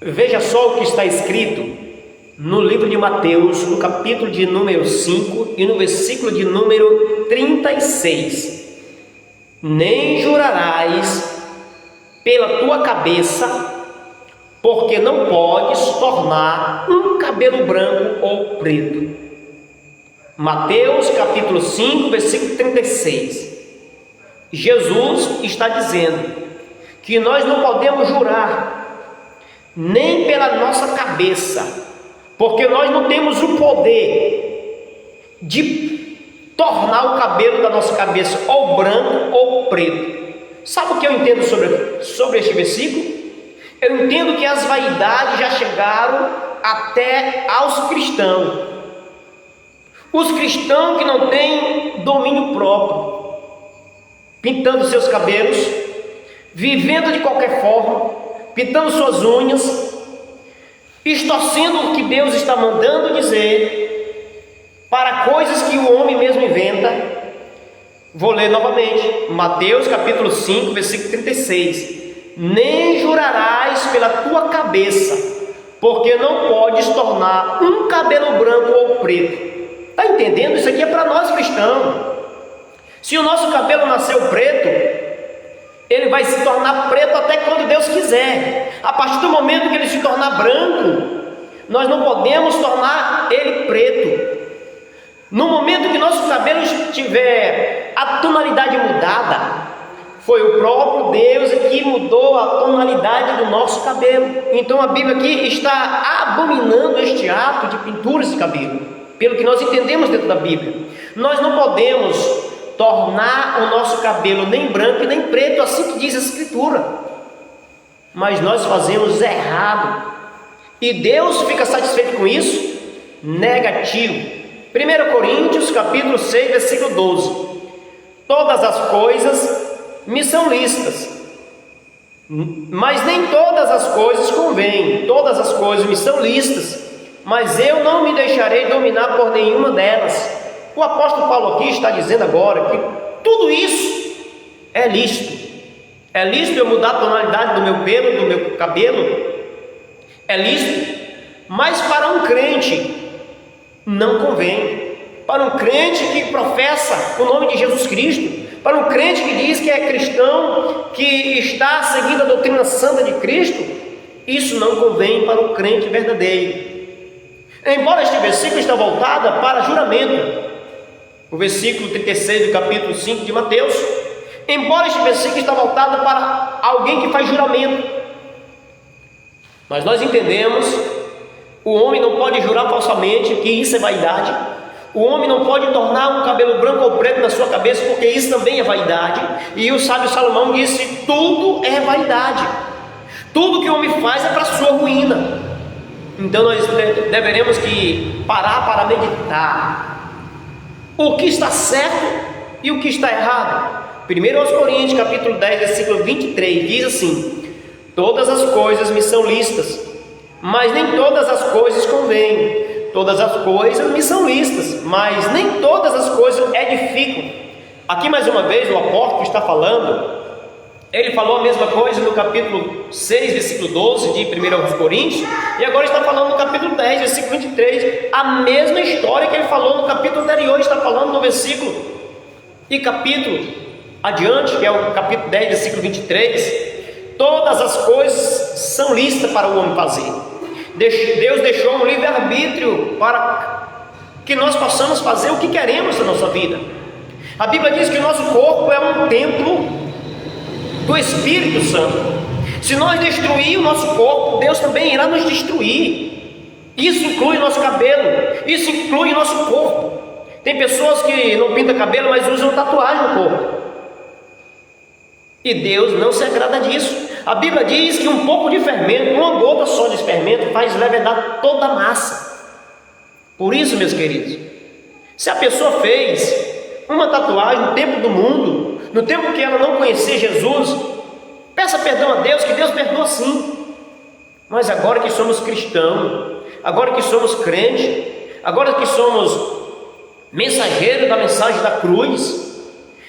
Veja só o que está escrito no livro de Mateus, no capítulo de número 5 e no versículo de número 36. Nem jurarás pela tua cabeça, porque não podes tornar um cabelo branco ou preto. Mateus capítulo 5, versículo 36. Jesus está dizendo que nós não podemos jurar nem pela nossa cabeça, porque nós não temos o poder de tornar o cabelo da nossa cabeça ou branco ou preto. Sabe o que eu entendo sobre este versículo? Eu entendo que as vaidades já chegaram até aos cristãos. Os cristãos que não têm domínio próprio, pintando seus cabelos, vivendo de qualquer forma, pintando suas unhas, distorcendo o que Deus está mandando dizer para coisas que o homem mesmo inventa. Vou ler novamente, Mateus capítulo 5, versículo 36. Nem jurarás pela tua cabeça, porque não podes tornar um cabelo branco ou preto. Está entendendo? Isso aqui é para nós cristãos. Se o nosso cabelo nasceu preto, ele vai se tornar preto até quando Deus quiser. A partir do momento que ele se tornar branco, nós não podemos tornar ele preto. No momento que nosso cabelo tiver a tonalidade mudada, foi o próprio Deus que mudou a tonalidade do nosso cabelo. Então a Bíblia aqui está abominando este ato de pinturas de cabelo, pelo que nós entendemos dentro da Bíblia. Nós não podemos tornar o nosso cabelo nem branco e nem preto, assim que diz a Escritura. Mas nós fazemos errado. E Deus fica satisfeito com isso? Negativo. 1 Coríntios capítulo 6, versículo 12. Todas as coisas me são lícitas, mas nem todas as coisas convêm. Todas as coisas me são lícitas, mas eu não me deixarei dominar por nenhuma delas. O apóstolo Paulo aqui está dizendo agora que tudo isso é lícito. É lícito eu mudar a tonalidade do meu pelo, do meu cabelo? É lícito, mas para um crente não convém. Para um crente que professa o nome de Jesus Cristo, para um crente que diz que é cristão, que está seguindo a doutrina santa de Cristo, isso não convém para o crente verdadeiro. Embora este versículo esteja voltado para juramento, o versículo 36 do capítulo 5 de Mateus, embora este versículo esteja voltado para alguém que faz juramento, mas nós entendemos, o homem não pode jurar falsamente, que isso é vaidade. O homem não pode tornar um cabelo branco ou preto na sua cabeça, porque isso também é vaidade. E o sábio Salomão disse: tudo é vaidade. Tudo que o homem faz é para a sua ruína. Então nós deveremos que parar para meditar o que está certo e o que está errado. 1 Coríntios capítulo 10, versículo 23 diz assim: todas as coisas me são lícitas, mas nem todas as coisas convêm. Todas as coisas me são lícitas, mas nem todas as coisas edificam. Aqui mais uma vez o apóstolo está falando, ele falou a mesma coisa no capítulo 6, versículo 12 de 1 Coríntios, e agora está falando no capítulo 10, versículo 23, a mesma história que ele falou no capítulo anterior, está falando no versículo e capítulo adiante, que é o capítulo 10, versículo 23. Todas as coisas são lícitas para o homem fazer. Deus deixou um livre-arbítrio para que nós possamos fazer o que queremos na nossa vida. A Bíblia diz que o nosso corpo é um templo do Espírito Santo. Se nós destruir o nosso corpo, Deus também irá nos destruir. Isso inclui o nosso cabelo, isso inclui o nosso corpo. Tem pessoas que não pintam cabelo, mas usam tatuagem no corpo, e Deus não se agrada disso. A Bíblia diz que um pouco de fermento, uma gota só de fermento, faz levedar toda a massa. Por isso, meus queridos, se a pessoa fez uma tatuagem no tempo do mundo, no tempo que ela não conhecia Jesus, peça perdão a Deus, que Deus perdoa sim. Mas agora que somos cristãos, agora que somos crentes, agora que somos mensageiros da mensagem da cruz,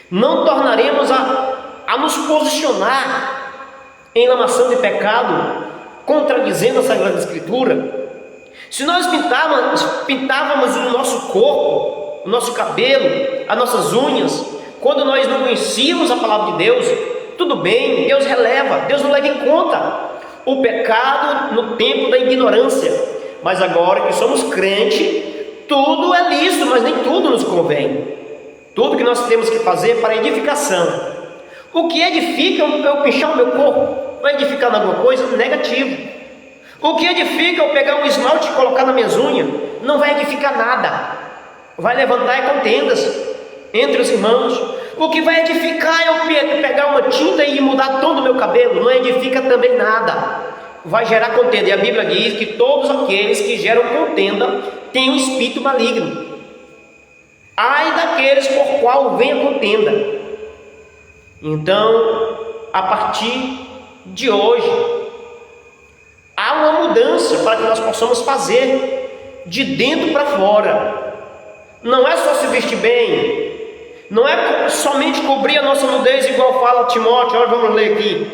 não tornaremos a nos posicionar em lamação de pecado contradizendo a Sagrada Escritura? Se nós pintávamos o nosso corpo, o nosso cabelo, as nossas unhas, quando nós não conhecíamos a palavra de Deus, tudo bem, Deus releva, Deus não leva em conta o pecado no tempo da ignorância. Mas agora que somos crentes, tudo é lícito, mas nem tudo nos convém. Tudo que nós temos que fazer para edificação. O que edifica eu pinchar o meu corpo? Vai edificar em alguma coisa? Negativo. O que edifica eu pegar um esmalte e colocar nas minhas unhas? Não vai edificar nada. Vai levantar contendas entre os irmãos. O que vai edificar eu pegar uma tinta e mudar todo o meu cabelo? Não edifica também nada. Vai gerar contenda. E a Bíblia diz que todos aqueles que geram contenda têm um espírito maligno. Ai daqueles por qual vem a contenda. Então, a partir de hoje, há uma mudança para que nós possamos fazer de dentro para fora. Não é só se vestir bem, não é somente cobrir a nossa nudez, igual fala Timóteo. Olha, vamos ler aqui,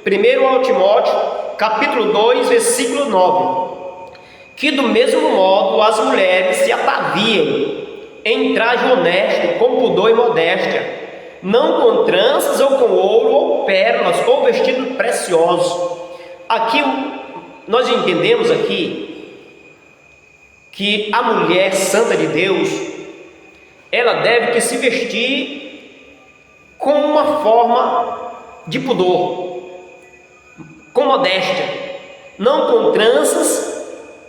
1 Timóteo, capítulo 2, versículo 9. Que do mesmo modo as mulheres se ataviem em traje honesto, com pudor e modéstia, não com tranças ou com ouro ou pérolas ou vestidos preciosos. Aqui nós entendemos aqui que a mulher santa de Deus, ela deve que se vestir com uma forma de pudor, com modéstia, não com tranças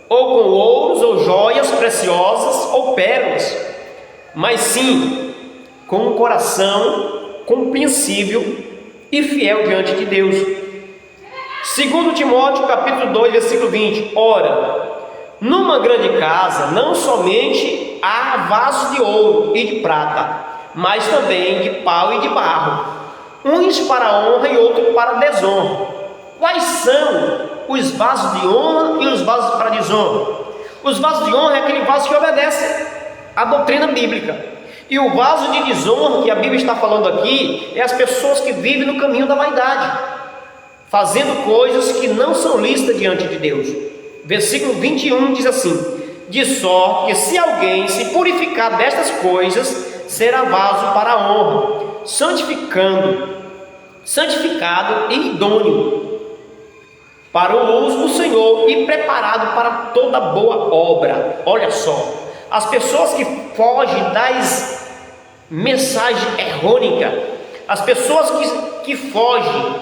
ou com ouros ou joias preciosas ou pérolas, mas sim com um coração compreensível e fiel diante de Deus. 2 Timóteo capítulo 2, versículo 20. Ora, numa grande casa não somente há vasos de ouro e de prata, mas também de pau e de barro, uns para honra e outros para desonra. Quais são os vasos de honra e os vasos para desonra? Os vasos de honra é aquele vaso que obedece à doutrina bíblica. E o vaso de desonra que a Bíblia está falando aqui é as pessoas que vivem no caminho da vaidade, fazendo coisas que não são lícitas diante de Deus. Versículo 21 diz assim: de sorte que se alguém se purificar destas coisas, será vaso para a honra, santificado e idôneo para o uso do Senhor e preparado para toda boa obra. Olha só, as pessoas que fogem das mensagens errônicas, as pessoas que fogem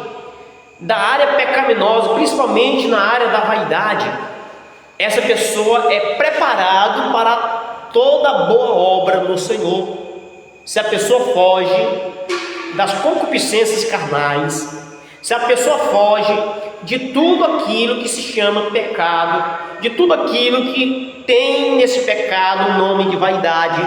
da área pecaminosa, principalmente na área da vaidade, essa pessoa é preparada para toda boa obra no Senhor. Se a pessoa foge das concupiscências carnais, se a pessoa foge de tudo aquilo que se chama pecado, de tudo aquilo que tem nesse pecado o nome de vaidade,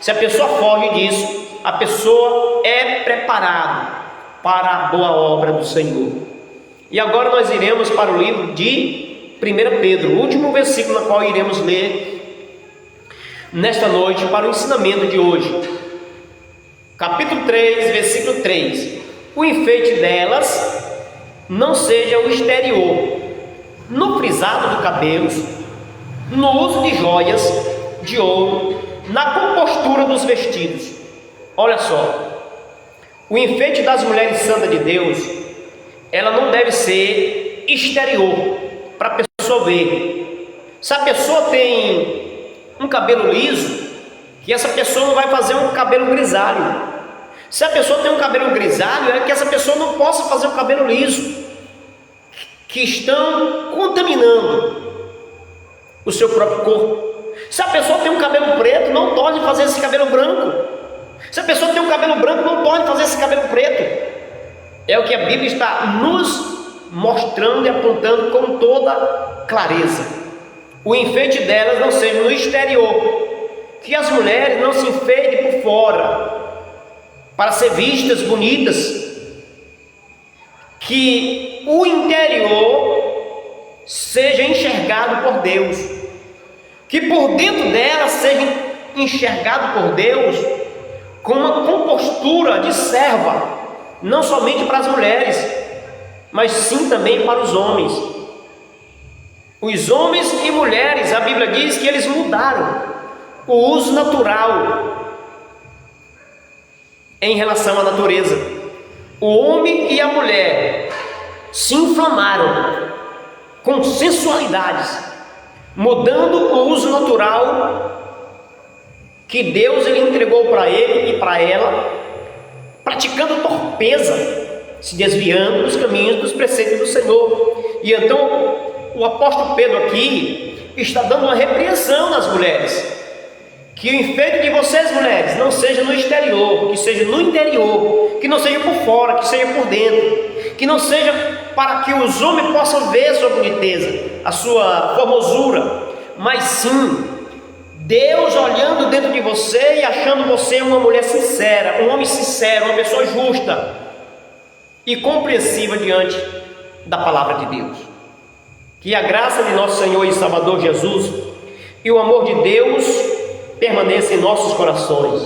se a pessoa foge disso, a pessoa é preparada para a boa obra do Senhor. E agora nós iremos para o livro de 1 Pedro, o último versículo na qual iremos ler nesta noite para o ensinamento de hoje. Capítulo 3, versículo 3. O enfeite delas não seja o exterior, no frisado de cabelos, no uso de joias, de ouro, na compostura dos vestidos. Olha só, o enfeite das mulheres santas de Deus, ela não deve ser exterior, para a pessoa ver. Se a pessoa tem um cabelo liso, que essa pessoa não vai fazer um cabelo grisalho. Se a pessoa tem um cabelo grisalho, é que essa pessoa não possa fazer um cabelo liso, que estão contaminando o seu próprio corpo. Se a pessoa tem um cabelo preto, não pode fazer esse cabelo branco. Se a pessoa tem um cabelo branco, não pode fazer esse cabelo preto. É o que a Bíblia está nos mostrando e apontando com toda clareza. O enfeite delas não seja no exterior, que as mulheres não se enfeitem por fora, para ser vistas bonitas, que o interior seja enxergado por Deus, que por dentro dela seja enxergado por Deus com uma compostura de serva, não somente para as mulheres, mas sim também para os homens. Os homens e mulheres, a Bíblia diz que eles mudaram o uso natural em relação à natureza. O homem e a mulher se inflamaram com sensualidades, mudando o uso natural que Deus ele entregou para ele e para ela, praticando torpeza, se desviando dos caminhos, dos preceitos do Senhor. E então o apóstolo Pedro aqui está dando uma repreensão nas mulheres, que o enfeite de vocês, mulheres, não seja no exterior, que seja no interior, que não seja por fora, que seja por dentro, que não seja para que os homens possam ver a sua boniteza, a sua formosura, mas sim Deus olhando dentro de você e achando você uma mulher sincera, um homem sincero, uma pessoa justa e compreensiva diante da palavra de Deus. Que a graça de nosso Senhor e Salvador Jesus e o amor de Deus permaneça em nossos corações.